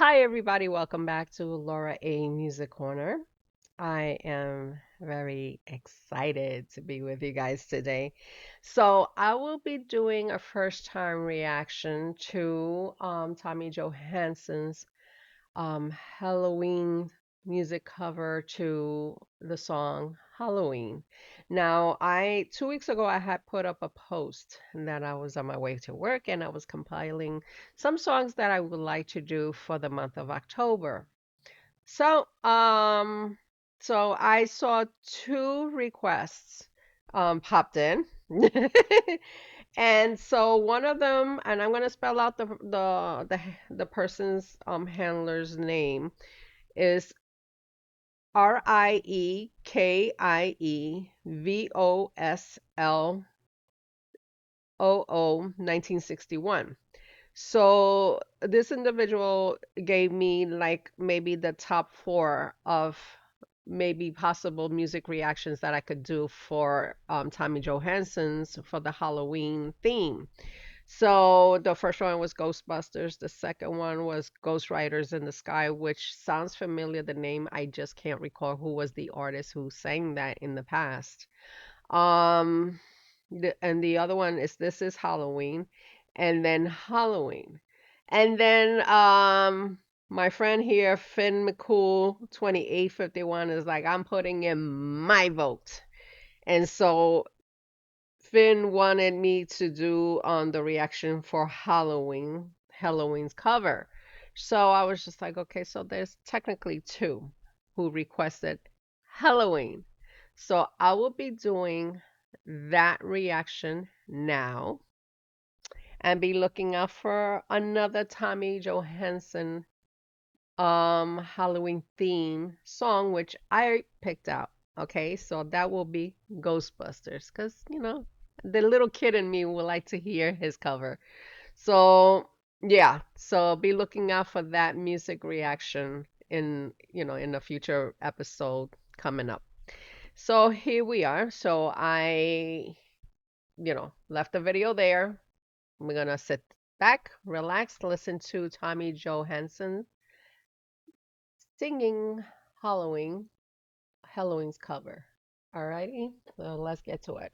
Hi, everybody. Welcome back to Laura A. Music Corner. I am very excited to be with you guys today. So, I will be doing a first time reaction to Tommy Johansson's Halloween music cover to the song Halloween. Now, I 2 weeks ago I had put up a post that I was on my way to work and I was compiling some songs that I would like to do for the month of October. So, so I saw two requests popped in. And so one of them, and I'm gonna spell out the person's handler's name is RIEKIEVOSLOO 1961. So this individual gave me like maybe the top four of maybe possible music reactions that I could do for Tommy Johansson's for the Halloween theme. So the first one was Ghostbusters. The second one was Ghost Riders in the Sky, which sounds familiar, the name. I just can't recall who was the artist who sang that in the past. Um, and the other one is This Is Halloween, and then Halloween. And then my friend here, Finn McCool 2851 is like, I'm putting in my vote. And so Finn wanted me to do on the reaction for Halloween's cover. So I was just like, okay, so there's technically two who requested Halloween. So I will be doing that reaction now and be looking out for another Tommy Johansson Halloween theme song which I picked out. Okay, so that will be Ghostbusters because the little kid in me would like to hear his cover. So yeah, so be looking out for that music reaction in a future episode coming up. So here we are. So I left the video there. We're gonna sit back, relax, listen to Tommy Johansson singing Halloween, Halloween's cover. Alrighty, so let's get to it.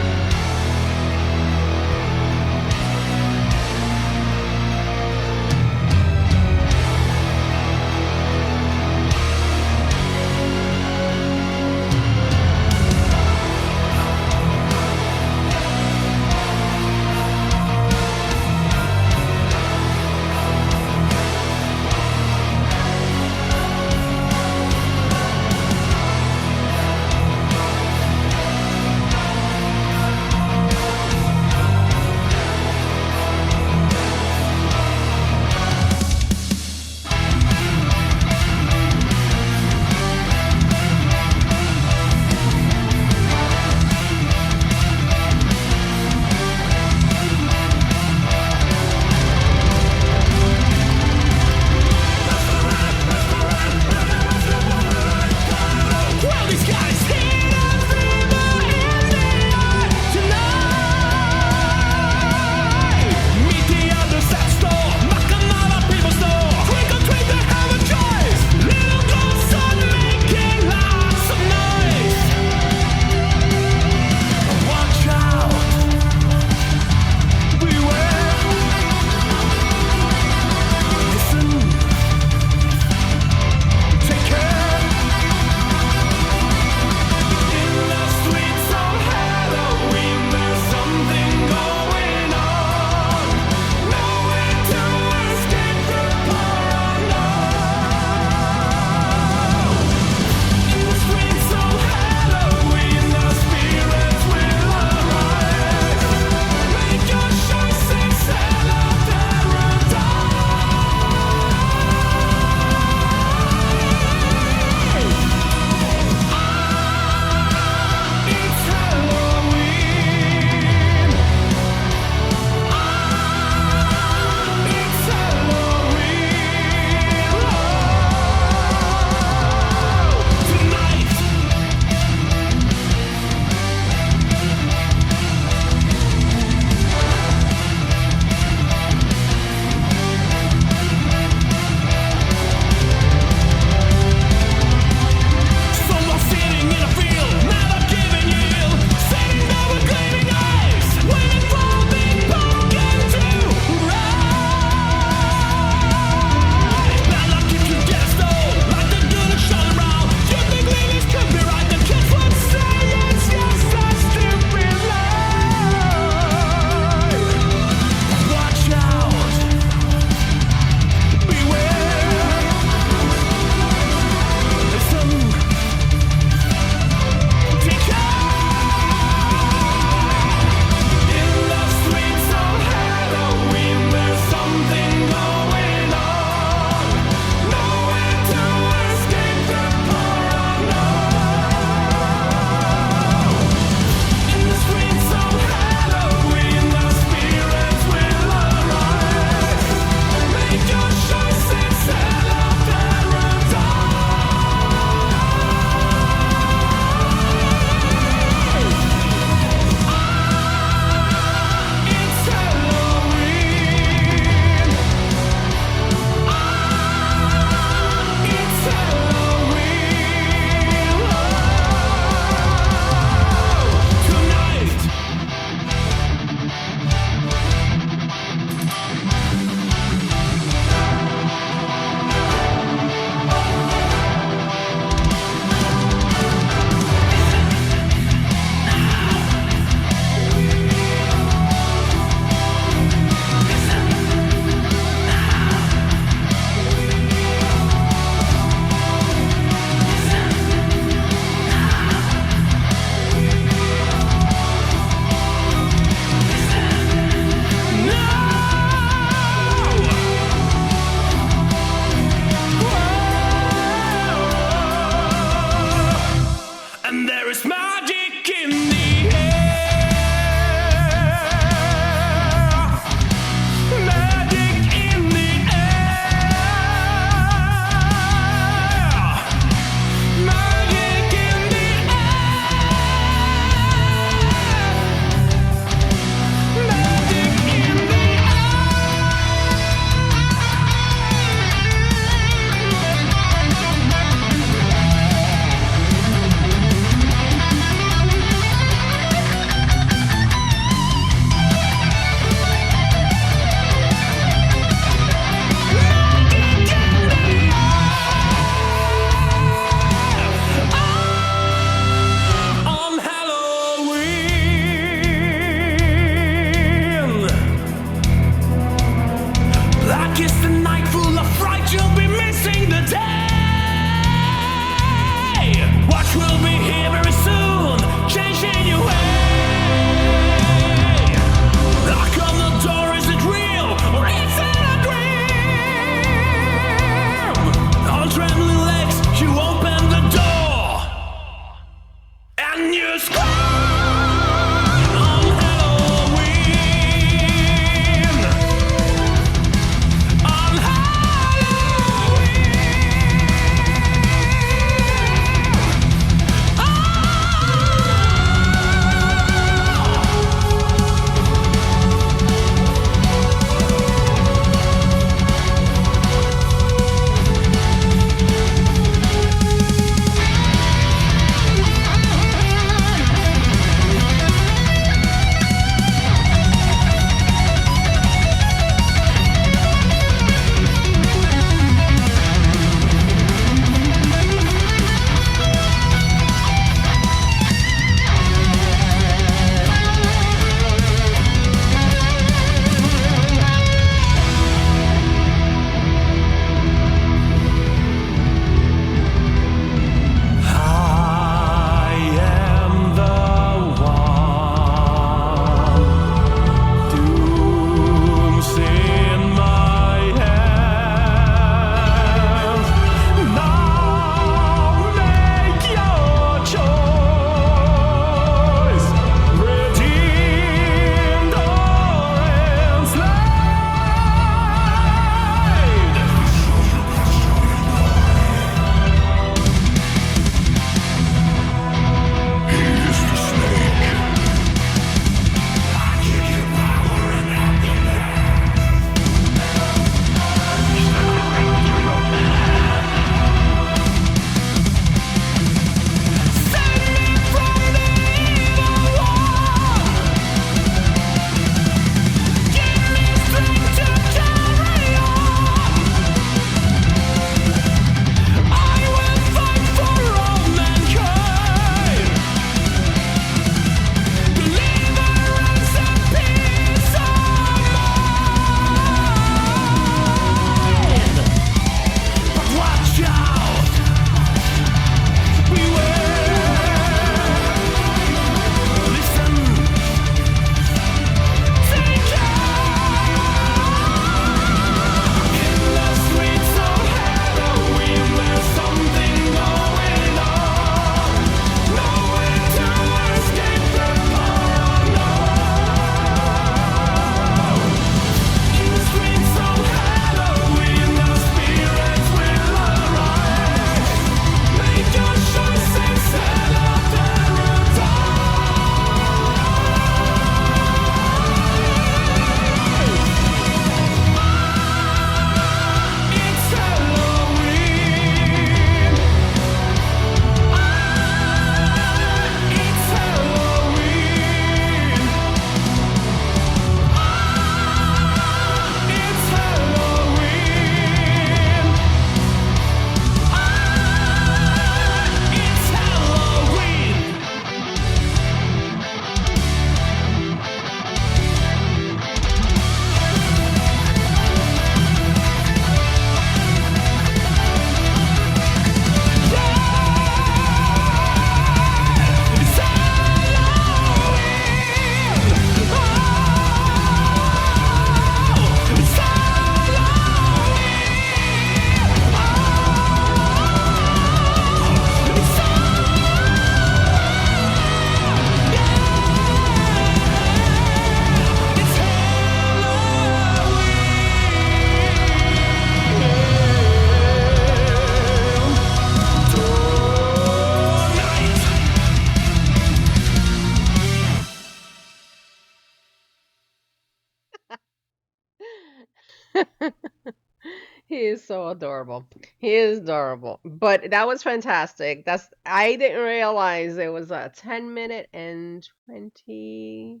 He is so adorable. He is adorable. But that was fantastic. I didn't realize it was a 10-minute and 20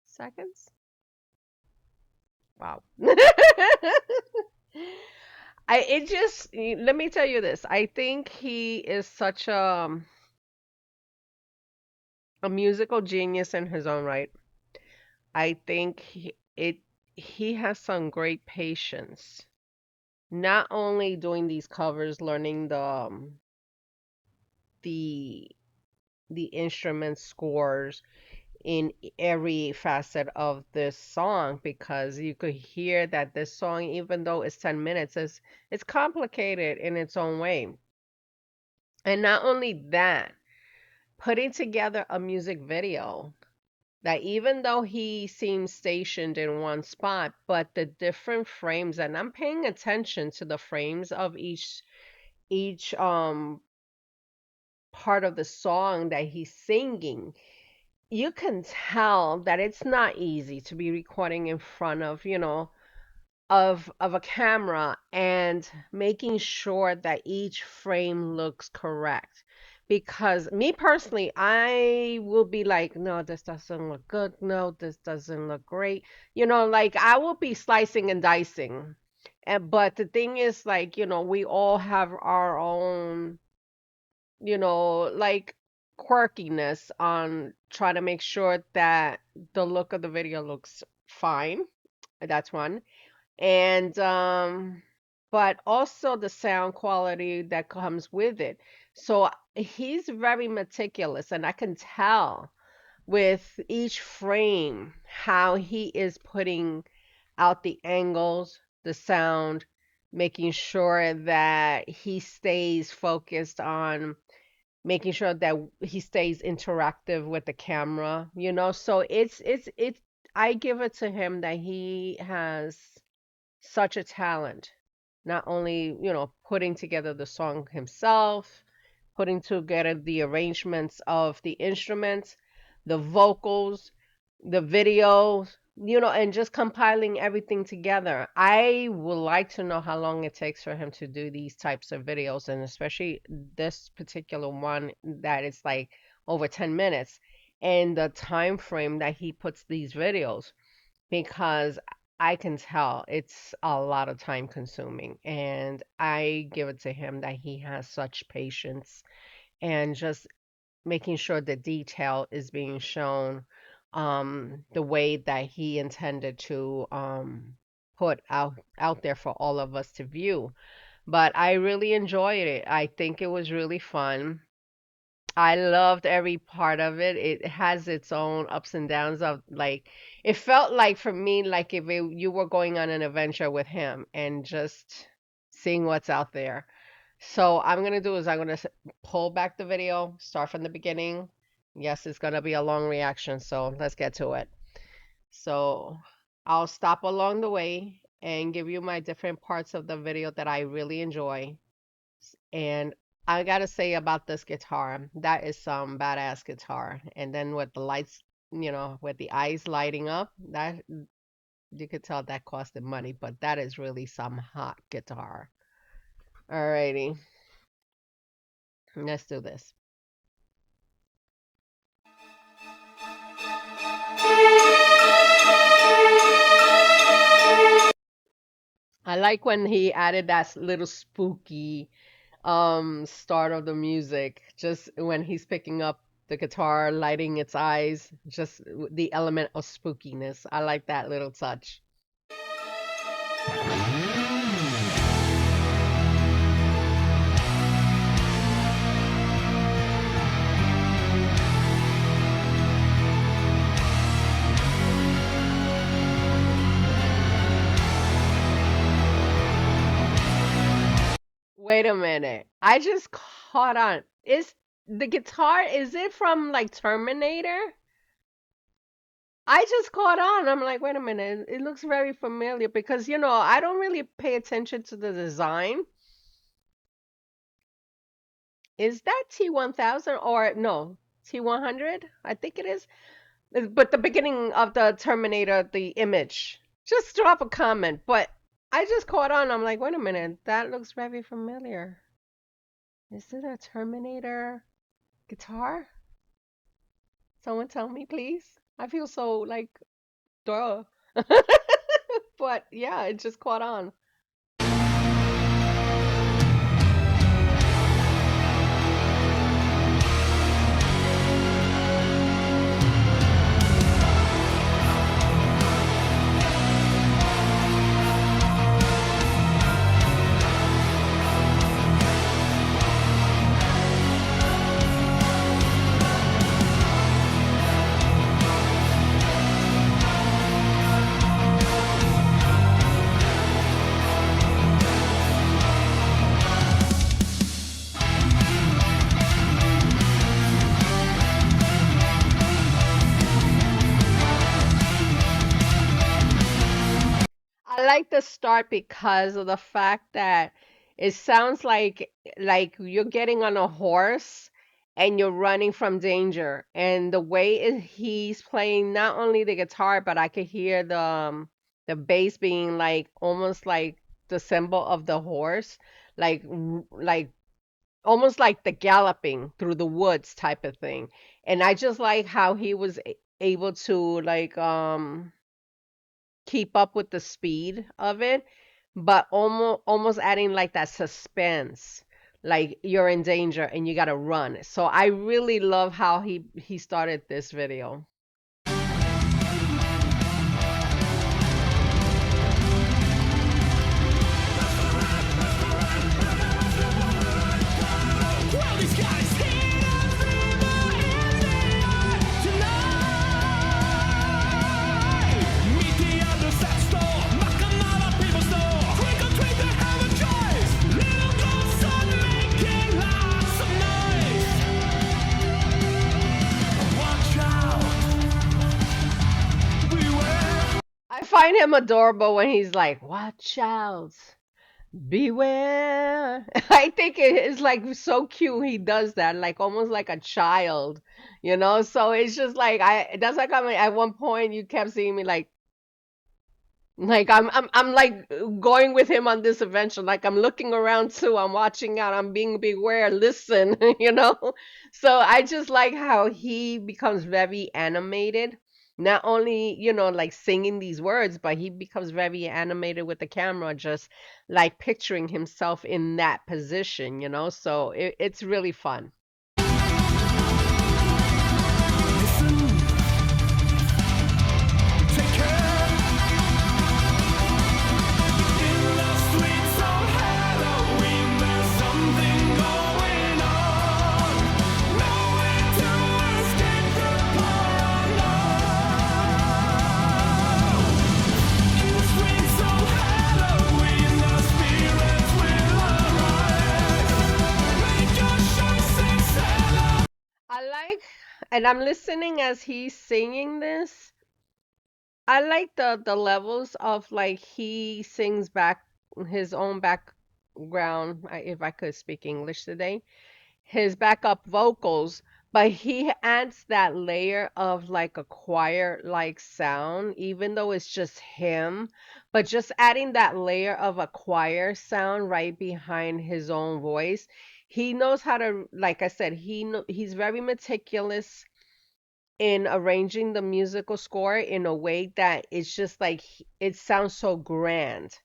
seconds. Wow. Let me tell you this. I think he is such a musical genius in his own right. I think he has some great patience. Not only doing these covers, learning the the instrument scores in every facet of this song, because you could hear that this song, even though it's 10 minutes, is it's complicated in its own way. And not only that, putting together a music video that, even though he seems stationed in one spot, but the different frames, and I'm paying attention to the frames of each part of the song that he's singing, you can tell that it's not easy to be recording in front of, of a camera and making sure that each frame looks correct. Because me personally, I will be like, no, this doesn't look good. No, this doesn't look great. Like I will be slicing and dicing. But the thing is, like, we all have our own, like quirkiness on trying to make sure that the look of the video looks fine. That's one. And but also the sound quality that comes with it. So he's very meticulous, and I can tell with each frame how he is putting out the angles, the sound, making sure that he stays focused on making sure that he stays interactive with the camera, so it's I give it to him that he has such a talent, not only, putting together the song himself, putting together the arrangements of the instruments, the vocals, the videos, and just compiling everything together. I would like to know how long it takes for him to do these types of videos, and especially this particular one that is like over 10 minutes, and the time frame that he puts these videos, because I can tell it's a lot of time consuming. And I give it to him that he has such patience, and just making sure the detail is being shown the way that he intended to put out there for all of us to view. But I really enjoyed it. I think it was really fun. I loved every part of it. It has its own ups and downs of, like, it felt like for me like if you were going on an adventure with him and just seeing what's out there. So I'm gonna do is I'm gonna pull back the video, start from the beginning. Yes, it's gonna be a long reaction, so let's get to it. So I'll stop along the way and give you my different parts of the video that I really enjoy. And I gotta say about this guitar, that is some badass guitar. And then with the lights, with the eyes lighting up, that you could tell that costed money, but that is really some hot guitar. Alrighty, let's do this. I like when he added that little spooky start of the music, just when he's picking up the guitar, lighting its eyes, just the element of spookiness. I like that little touch. Wait a minute. I just caught on. Is the guitar, is it from like Terminator? I just caught on. I'm like, wait a minute. It looks very familiar because, I don't really pay attention to the design. Is that T1000 or no, T100? I think it is. But the beginning of the Terminator, the image. Just drop a comment. But I just caught on. I'm like, wait a minute, that looks very familiar. Is it a Terminator guitar? Someone tell me, please. I feel so like duh. But yeah, it just caught on. I like the start because of the fact that it sounds like you're getting on a horse and you're running from danger. And the way he's playing not only the guitar, but I could hear the bass being like almost like the symbol of the horse, like almost like the galloping through the woods type of thing. And I just like how he was able to like keep up with the speed of it, but almost adding like that suspense, like you're in danger and you gotta run. So I really love how he started this video. I find him adorable when he's like, "Watch out, beware." I think it is like so cute. He does that, like almost like a child, you know. So it's just like I. That's like I mean, at one point you kept seeing me like I'm like going with him on this adventure. Like I'm looking around too. I'm watching out. I'm being beware. Listen, you know. So I just like how he becomes very animated. Not only, like singing these words, but he becomes very animated with the camera, just like picturing himself in that position, So it's really fun. I like, and I'm listening as he's singing this. I like the levels of like he sings back his own background, if I could speak English today, his backup vocals, but he adds that layer of like a choir like sound, even though it's just him, but just adding that layer of a choir sound right behind his own voice. He knows how to, like I said, he's very meticulous in arranging the musical score in a way that it's just like it sounds so grand.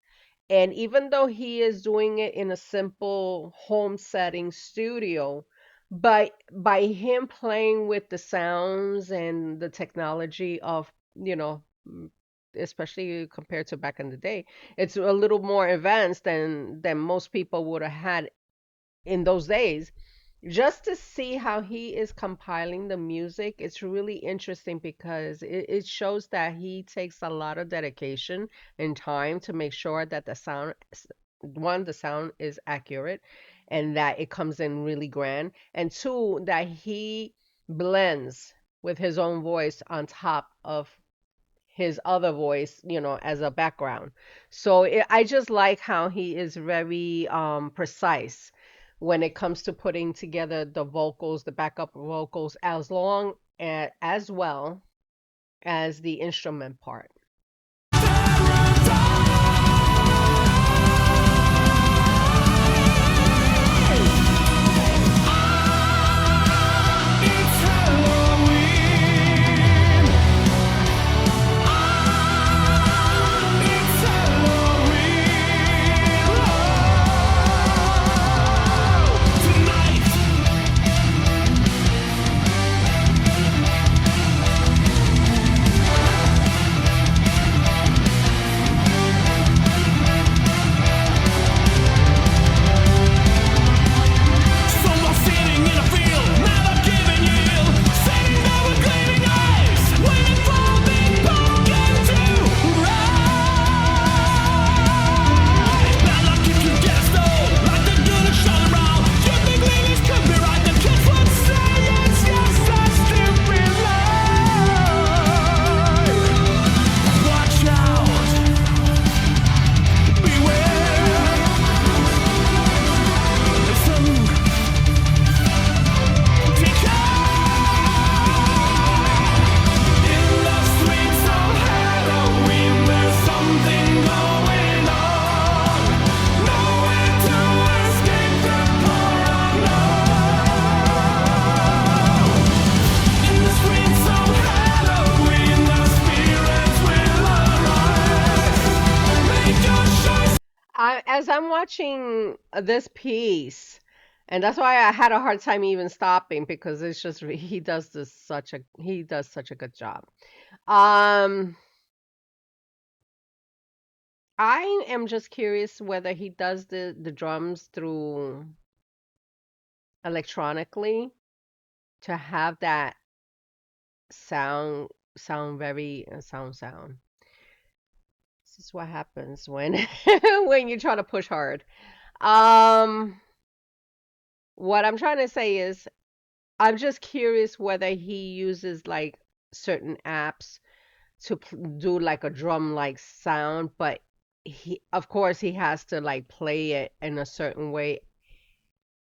And even though he is doing it in a simple home setting studio, but by him playing with the sounds and the technology of, especially compared to back in the day, it's a little more advanced than most people would have had in those days. Just to see how he is compiling the music, it's really interesting because it shows that he takes a lot of dedication and time to make sure that one, the sound is accurate and that it comes in really grand, and two, that he blends with his own voice on top of his other voice, as a background. So I just like how he is very precise when it comes to putting together the vocals, the backup vocals, as well as the instrument part. As I'm watching this piece, and that's why I had a hard time even stopping because it's just he does such a good job. Um, I am just curious whether he does the drums through electronically to have that sound sound very sound. This is what happens when when you try to push hard. Um, what I'm trying to say is I'm just curious whether he uses like certain apps to do like a drum like sound, but he, of course, he has to like play it in a certain way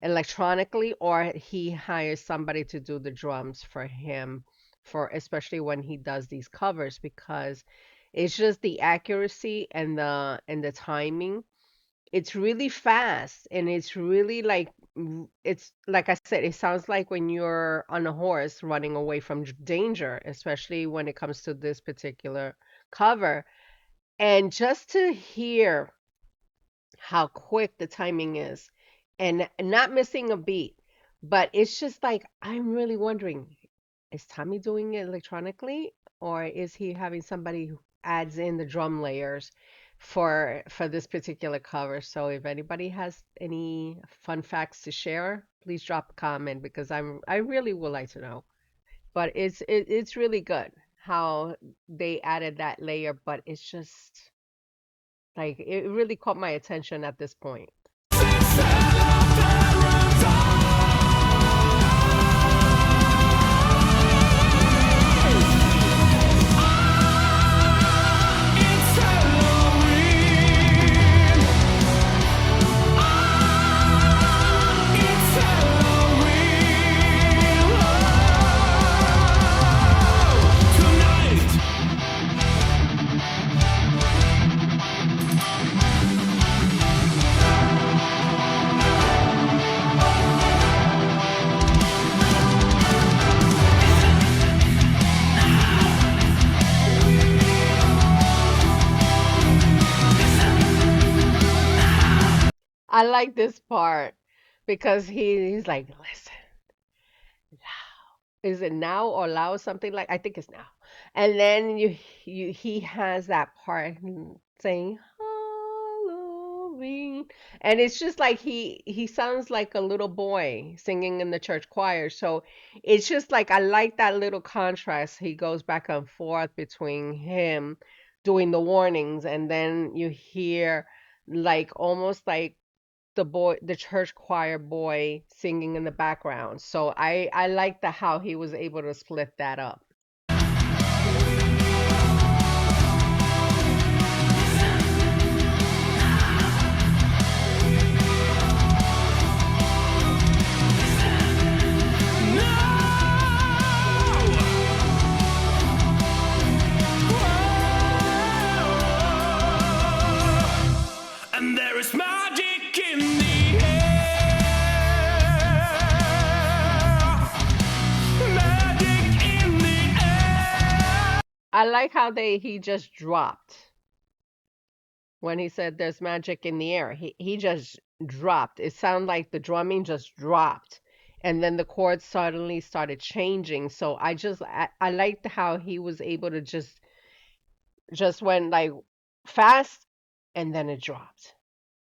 electronically, or he hires somebody to do the drums for him, for especially when he does these covers, because it's just the accuracy and the timing. It's really fast, and it's really like it's like I said, it sounds like when you're on a horse running away from danger, especially when it comes to this particular cover. And just to hear how quick the timing is and not missing a beat, but it's just like I'm really wondering, is Tommy doing it electronically, or is he having somebody who adds in the drum layers for this particular cover? So if anybody has any fun facts to share, please drop a comment because I really would like to know. But it's really good how they added that layer, but it's just like it really caught my attention at this point. I like this part because he's like, listen, is it now or loud? Something like I think it's now. And then you he has that part saying Halloween, and it's just like he sounds like a little boy singing in the church choir. So it's just like I like that little contrast. He goes back and forth between him doing the warnings, and then you hear like almost like the church choir boy singing in the background. So I like the how he was able to split that up. And there is magic in the air. Magic in the air. I like how they he just dropped when he said there's magic in the air. He just dropped. It sounded like the drumming just dropped. And then the chords suddenly started changing. So I liked how he was able to just went like fast and then it dropped.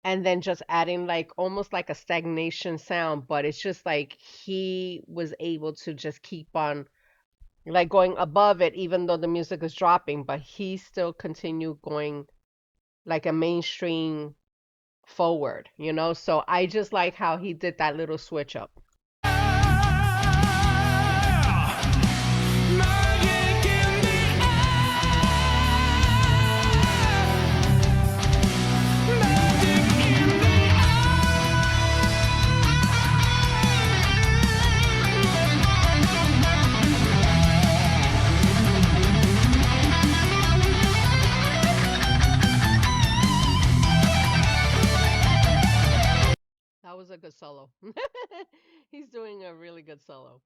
And then just adding like almost like a stagnation sound, but it's just like he was able to just keep on like going above it even though the music is dropping, but he still continued going like a mainstream forward, you know? So I just like how he did that little switch up. Magic in the air. Magic in the That was a good solo. He's doing a really good solo.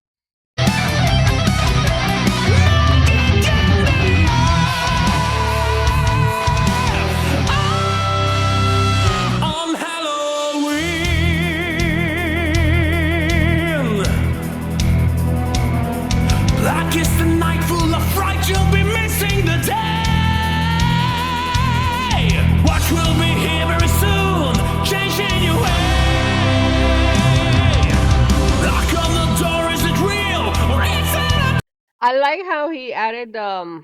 I like how he added the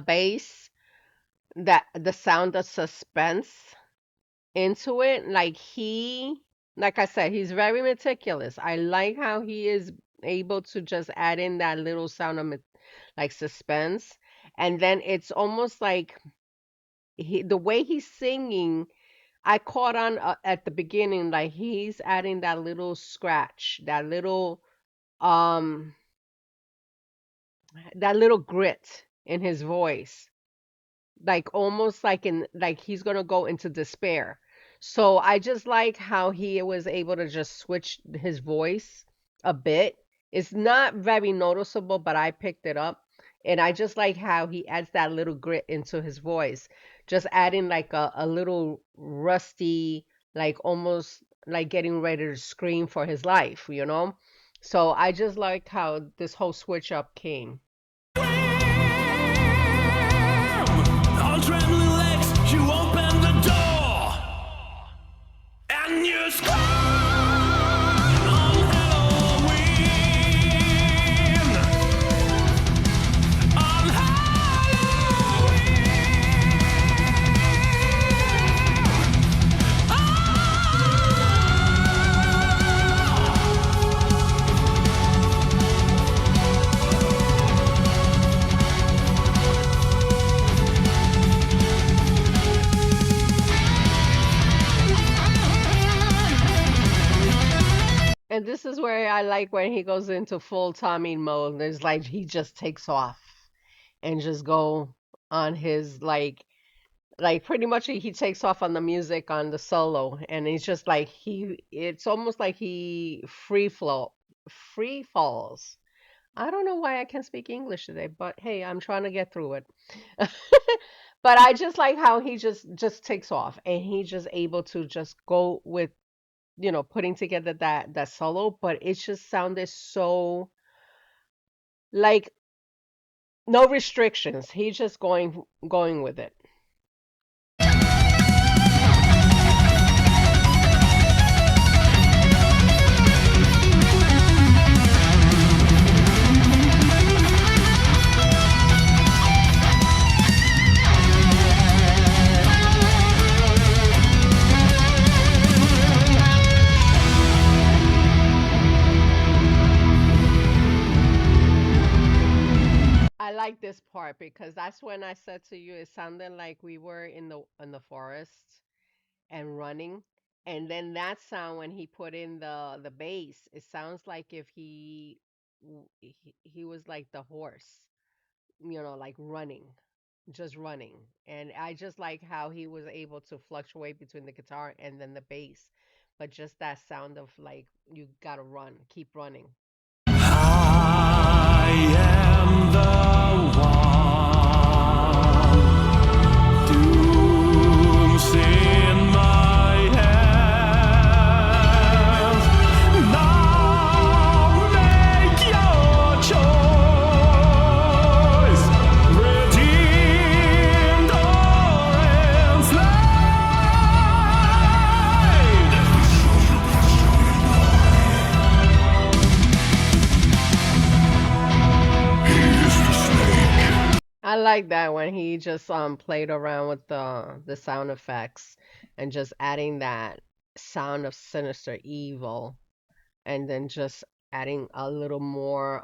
bass, that the sound of suspense into it. Like I said, he's very meticulous. I like how he is able to just add in that little sound of like suspense, and then it's almost like the way he's singing. I caught on at the beginning, like he's adding that little scratch, um, that little grit in his voice, like almost like he's gonna go into despair. So I just like how he was able to just switch his voice a bit. It's not very noticeable, but I picked it up. And I just like how he adds that little grit into his voice, just adding like a little rusty, like almost like getting ready to scream for his life, you know? So I just like how this whole switch up came. On trembling legs, you open the door and you scream on Helloween. On And this is where I like when he goes into full Tommy mode. There's like he just takes off and just go on his like pretty much he takes off on the music on the solo, and it's just like it's almost like he free falls. I don't know why I can't speak English today, but hey, I'm trying to get through it. But I just like how he just takes off, and he just able to just go with, putting together that solo, but it just sounded so like no restrictions. He just going with it. I like this part because that's when I said to you it sounded like we were in the forest and running. And then that sound when he put in the bass, it sounds like if he was like the horse, like running, just running. And I just like how he was able to fluctuate between the guitar and then the bass, but just that sound of like you gotta run, keep running. I am the one. Doom's in my hands. Now make your choice. Redeemed or I like that when he just played around with the sound effects and just adding that sound of sinister evil, and then just adding a little more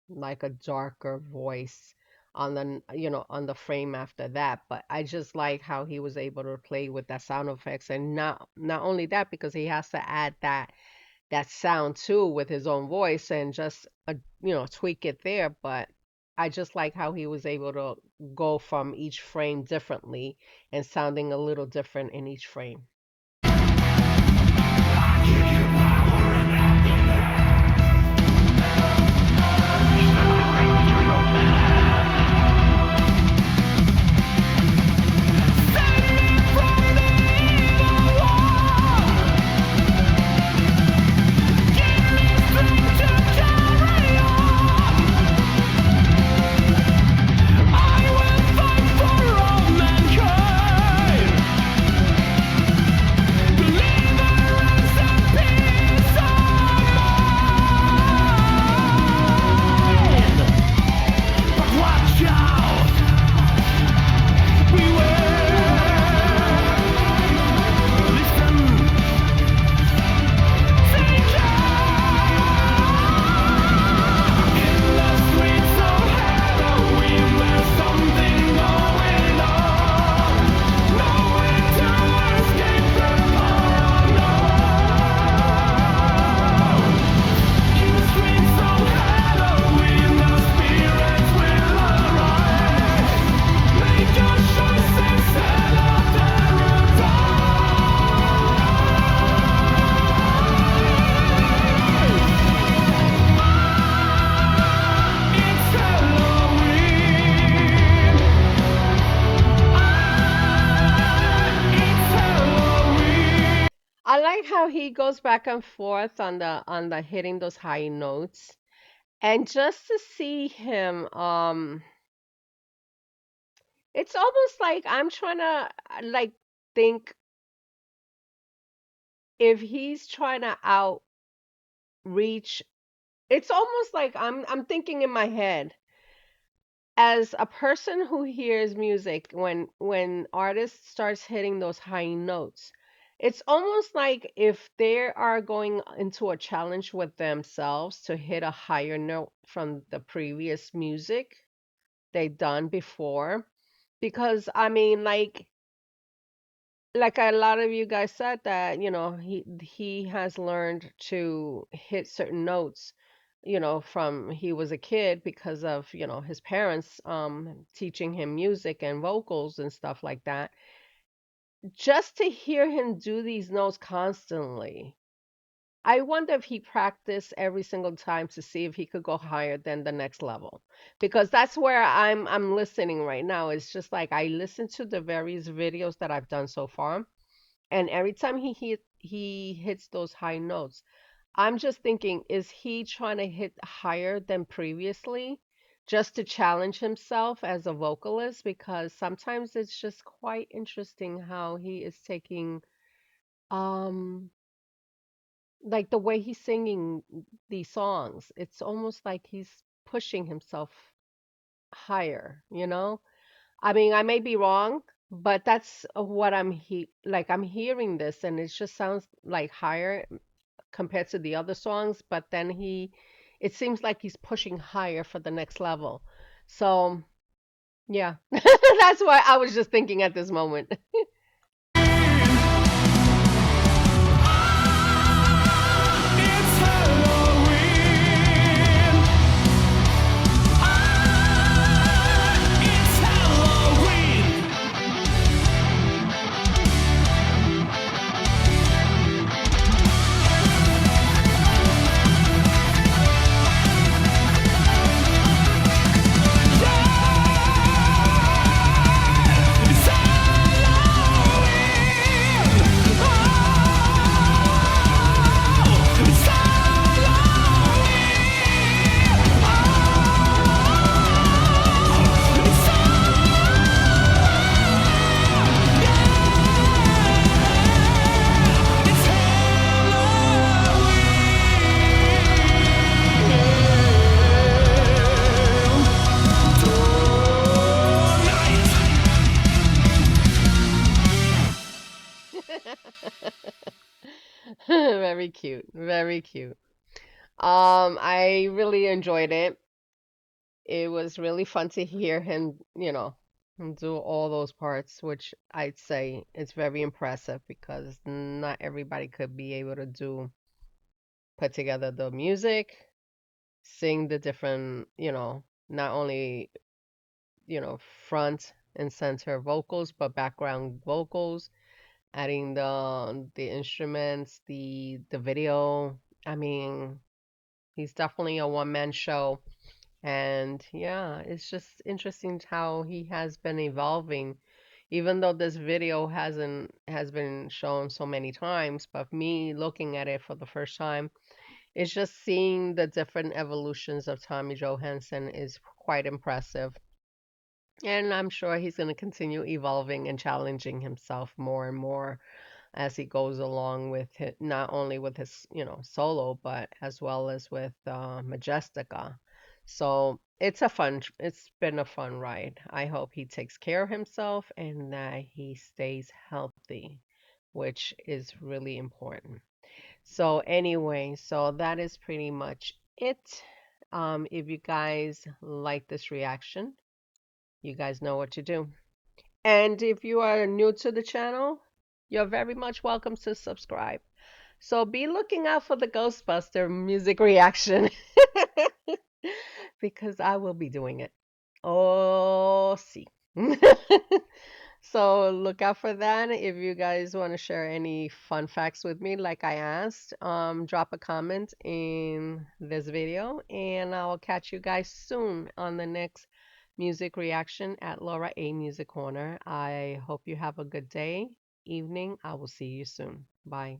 like a darker voice on on the frame after that. But I just like how he was able to play with that sound effects, and not only that, because he has to add that sound too with his own voice and just tweak it there. But I just like how he was able to go from each frame differently and sounding a little different in each frame. like how he goes back and forth on the hitting those high notes. And just to see him, it's almost like I'm trying to like think if he's trying to outreach. It's almost like I'm thinking in my head as a person who hears music when artists starts hitting those high notes. It's almost like if they are going into a challenge with themselves to hit a higher note from the previous music they've done before. Because I mean, like a lot of you guys said that, he has learned to hit certain notes, from he was a kid because of, his parents teaching him music and vocals and stuff like that. Just to hear him do these notes constantly, I wonder if he practiced every single time to see if he could go higher than the next level. Because that's where I'm listening right now. It's just like I listen to the various videos that I've done so far, and every time he hits those high notes, I'm just thinking, is he trying to hit higher than previously just to challenge himself as a vocalist? Because sometimes it's just quite interesting how he is taking um like the way he's singing these songs. It's almost like he's pushing himself higher. I mean, I may be wrong, but that's what I'm hearing this, and it just sounds like higher compared to the other songs, but then it seems like he's pushing higher for the next level. So, yeah. That's what I was just thinking at this moment. It's Halloween. It's Very cute. Very cute. I really enjoyed it. It was really fun to hear him, do all those parts, which I'd say is very impressive because not everybody could be able to put together the music, sing the different, not only, front and center vocals, but background vocals, adding the instruments, the video. I mean, he's definitely a one-man show. And yeah, it's just interesting how he has been evolving, even though this video has been shown so many times, but me looking at it for the first time, it's just seeing the different evolutions of Tommy Johansson is quite impressive. And I'm sure he's going to continue evolving and challenging himself more and more as he goes along with it, not only with his, solo, but as well as with Majestica. So it's been a fun ride. I hope he takes care of himself and that he stays healthy, which is really important. So anyway, so that is pretty much it. If you guys like this reaction, you guys know what to do. And if you are new to the channel, you're very much welcome to subscribe. So be looking out for the Ghostbuster music reaction because I will be doing it. Oh, see. So look out for that. If you guys want to share any fun facts with me, like I asked, drop a comment in this video, and I'll catch you guys soon on the next music reaction at Laura A Music Corner. I hope you have a good day, evening. I will see you soon. Bye.